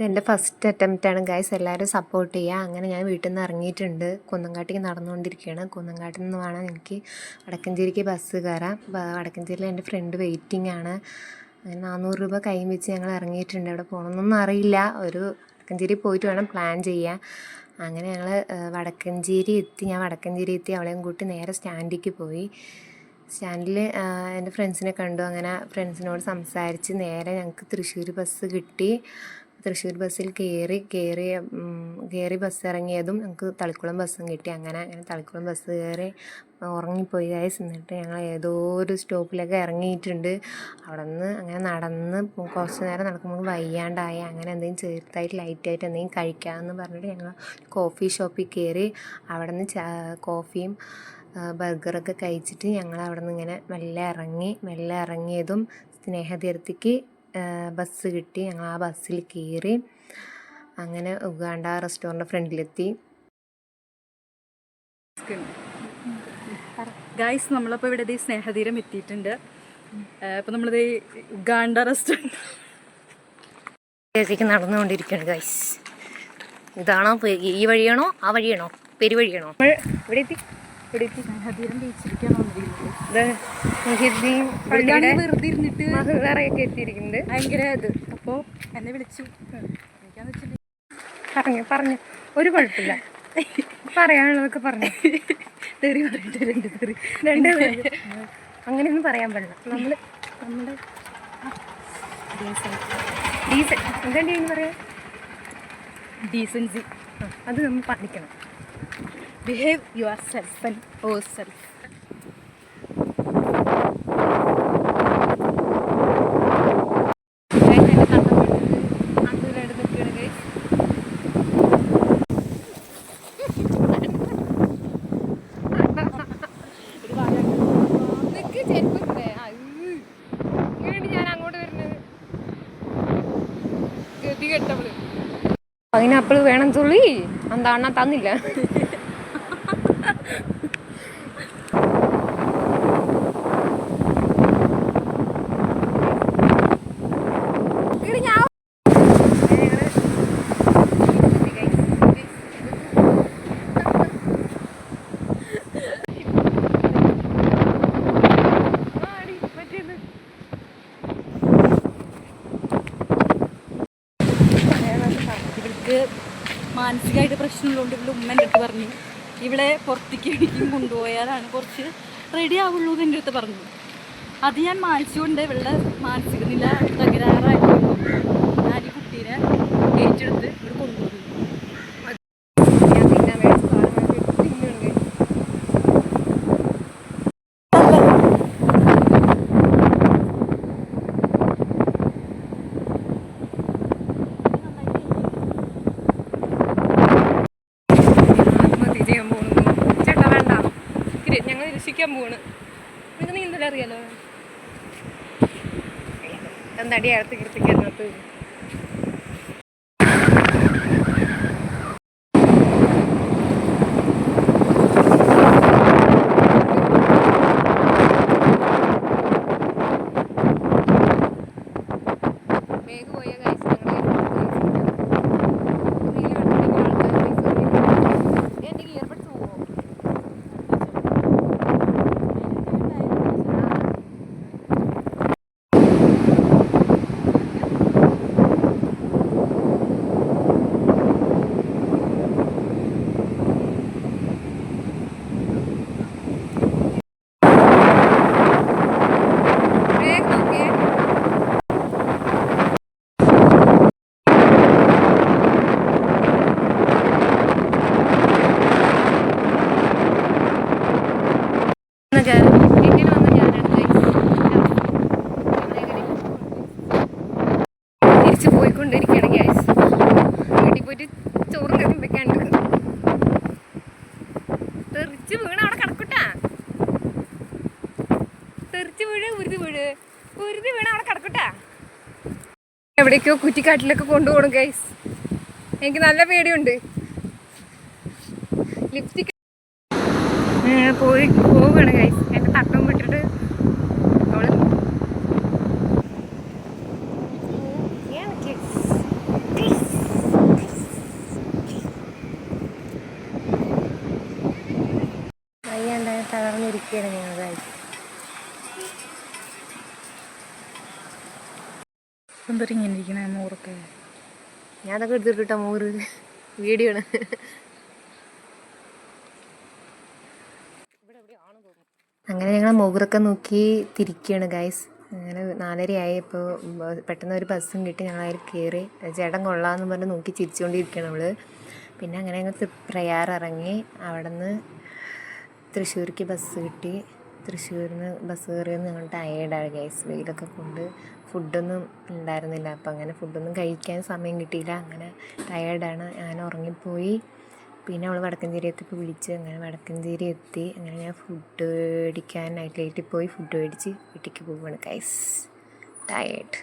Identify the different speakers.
Speaker 1: ഇതെൻ്റെ first അറ്റംപ്റ്റാണ് guys, എല്ലാവരും support ചെയ്യുക. അങ്ങനെ ഞാൻ വീട്ടിൽ നിന്ന് ഇറങ്ങിയിട്ടുണ്ട്, കുന്നംകാട്ടേക്ക് നടന്നുകൊണ്ടിരിക്കുകയാണ്. കുന്നംകാട്ടിൽ നിന്ന് വേണം എനിക്ക് വടക്കഞ്ചേരിക്ക് ബസ് കയറാം. വടക്കഞ്ചേരിയിൽ എൻ്റെ ഫ്രണ്ട് വെയിറ്റിംഗ് ആണ്. അങ്ങനെ 400 രൂപ കൈയും വെച്ച് ഞങ്ങൾ ഇറങ്ങിയിട്ടുണ്ട്. എവിടെ പോകണമെന്നൊന്നും അറിയില്ല, ഒരു വടക്കഞ്ചേരി പോയിട്ട് വേണം പ്ലാൻ ചെയ്യാൻ. അങ്ങനെ ഞങ്ങൾ വടക്കഞ്ചേരി എത്തി. ഞാൻ വടക്കഞ്ചേരി എത്തി, അവളെയും കൂട്ടി നേരെ സ്റ്റാൻഡിലേക്ക് പോയി. സ്റ്റാൻഡിൽ എൻ്റെ ഫ്രണ്ട്സിനെ കണ്ടു. അങ്ങനെ ഫ്രണ്ട്സിനോട് സംസാരിച്ച് നേരെ ഞങ്ങൾക്ക് തൃശ്ശൂർ ബസ് കിട്ടി. തൃശ്ശൂർ ബസ്സിൽ കയറി ബസ് ഇറങ്ങിയതും ഞങ്ങൾക്ക് തളിക്കുളം ബസ്സും കിട്ടി. അങ്ങനെ തളിക്കുളം ബസ് കയറി ഉറങ്ങിപ്പോയി ഗൈസ്. എന്നിട്ട് ഞങ്ങൾ ഏതോ ഒരു സ്റ്റോപ്പിലൊക്കെ ഇറങ്ങിയിട്ടുണ്ട്. അവിടെ നിന്ന് അങ്ങനെ നടന്ന് കുറച്ച് നേരം നടക്കുമ്പോൾ വയ്യാണ്ടായി. അങ്ങനെ എന്തെങ്കിലും ചെറുതായിട്ട് ലൈറ്റായിട്ട് എന്തെങ്കിലും കഴിക്കാമെന്ന് പറഞ്ഞിട്ട് ഞങ്ങൾ കോഫി ഷോപ്പിൽ കയറി. അവിടെ നിന്ന് കോഫിയും ബർഗറൊക്കെ കഴിച്ചിട്ട് ഞങ്ങൾ അവിടെ നിന്ന് ഇങ്ങനെ മെല്ലെ ഇറങ്ങിയതും സ്നേഹതീർത്ഥിക്ക് ബസ് കിട്ടി. ഞങ്ങൾ ആ ബസ്സിൽ കയറി. അങ്ങനെ ഉഗാണ്ട റെസ്റ്റോറൻറ്റ് ഫ്രണ്ടിലെത്തി.
Speaker 2: ഗൈസ്, നമ്മളപ്പോൾ ഇവിടെ സ്നേഹതീരം എത്തിയിട്ടുണ്ട്. അപ്പോൾ നമ്മളിത് ഉഗാണ്ട റെസ്റ്റോറൻറ്റ്
Speaker 1: നടന്നുകൊണ്ടിരിക്കുകയാണ് ഗൈസ്. ഇതാണോ ഈ വഴിയാണോ ആ വഴിയാണോ പെരുവഴിയാണോ? ഇവിടെ എത്തി.
Speaker 2: സ്നേഹതീരം ബീച്ചിലേക്കാണ്
Speaker 1: വെറുതെ ഇരുന്നിട്ട് മഹിളറയൊക്കെ എത്തിയിരിക്കുന്നത്.
Speaker 2: ഭയങ്കര ഇത്. അപ്പോൾ എന്നെ വിളിച്ചു.
Speaker 1: പറഞ്ഞു ഒരു കുഴപ്പമില്ല, പറയാനുള്ളതൊക്കെ പറഞ്ഞു.
Speaker 2: തെറി പറഞ്ഞിട്ട്
Speaker 1: രണ്ട് അങ്ങനെയൊന്നും പറയാൻ പാടില്ല. നമ്മുടെ എന്താ പറയാ,
Speaker 2: ഡീസൻസി,
Speaker 1: അത് നമ്മൾ പാലിക്കണം.
Speaker 2: Behave your self and or self.
Speaker 1: Pineapple വേണം തുള്ളി, എന്താ അണ്ണ തന്നില്ല.
Speaker 2: മാനസികമായിട്ട് പ്രശ്നമുള്ളതുകൊണ്ട് ഇവിടെ ഉമ്മ എൻ്റെ അടുത്ത് പറഞ്ഞു, ഇവിടെ പുറത്തേക്ക് എനിക്കും കൊണ്ടുപോയാലാണ് കുറച്ച് റെഡി ആവുള്ളൂ എന്ന് എൻ്റെ അടുത്ത് പറഞ്ഞു. അത് ഞാൻ മാനിച്ചുകൊണ്ട് ഇവളുടെ മാനസിക നില തകരാറായിട്ട് ഞാൻ ഈ കുട്ടീനെ ഏറ്റെടുത്ത് ഇവിടെ കൊണ്ടുപോകുന്നു.
Speaker 1: ഞങ്ങൾ രക്ഷിക്കാൻ പോവാണ്. നിങ്ങൾക്ക് നീന്തൽ അറിയാലോ, എന്താടി അടുത്ത് കീർത്തിക്കകത്ത്. തിരിച്ചു പോയിക്കൊണ്ടിരിക്കുകയാണ് ഗ്യാസ്. വീട്ടിൽ പോയിട്ട് ചോറും കറിയും വെക്കാണ്ട്. തെറിച്ച് വീണ അവിടെ കിടക്കൂട്ടാ. തെറിച്ച് വീഴ്, ഉരുതി വീഴ്, ഉരുതി വീണ അവിടെ കിടക്കൂട്ടാ. എവിടേക്കോ കുറ്റിക്കാട്ടിലൊക്കെ കൊണ്ടുപോകണം ഗൈസ്. എനിക്ക് നല്ല പേടിയുണ്ട്. ലിപ്സ്റ്റിക് പോവുകയാണ് ഗൈസ്. എൻ്റെ തട്ടം വിട്ടിട്ട് അവള് Yes. ഞങ്ങൾ കഴിച്ചു.
Speaker 2: എന്താ ഇങ്ങനെ ഇരിക്കണേ മോറൊക്കെ?
Speaker 1: ഞാൻ അതൊക്കെ എടുത്തിട്ടോ മോറ് വീഡിയോ ആണ്. അങ്ങനെ ഞങ്ങൾ മോറൊക്കെ നോക്കി തിരിക്കുകയാണ് ഗൈസ്. അങ്ങനെ 4:30 ഇപ്പോൾ പെട്ടെന്ന് ഒരു ബസ്സും കിട്ടി. ഞങ്ങൾ അതിൽ കയറി. ചേട്ടൻ കൊള്ളാമെന്ന് പറഞ്ഞ് നോക്കി ചിരിച്ചുകൊണ്ടിരിക്കുകയാണ് നമ്മൾ. പിന്നെ അങ്ങനെ ഞങ്ങൾ പ്രയാർ ഇറങ്ങി. അവിടെ നിന്ന് തൃശ്ശൂർക്ക് ബസ് കിട്ടി. തൃശ്ശൂരിൽ നിന്ന് ബസ് കയറിയെന്ന് ഞങ്ങൾ ടയേർഡാണ് ഗൈസ്. വെയിലൊക്കെ കൊണ്ട് ഫുഡൊന്നും ഉണ്ടായിരുന്നില്ല. അപ്പം അങ്ങനെ ഫുഡൊന്നും കഴിക്കാൻ സമയം കിട്ടിയില്ല. അങ്ങനെ ടയേർഡാണ്. ഞാൻ ഉറങ്ങിപ്പോയി. പിന്നെ അവൾ വടക്കഞ്ചേരി എത്തിയപ്പോൾ വിളിച്ച്. അങ്ങനെ വടക്കഞ്ചേരി എത്തി. അങ്ങനെ ഞാൻ ഫുഡ് മേടിക്കാൻ നൈറ്റ് ലൈറ്റിൽ പോയി ഫുഡ് മേടിച്ച് വീട്ടിലേക്ക് പോവുകയാണ് ഗൈസ്. ടയേർഡ്.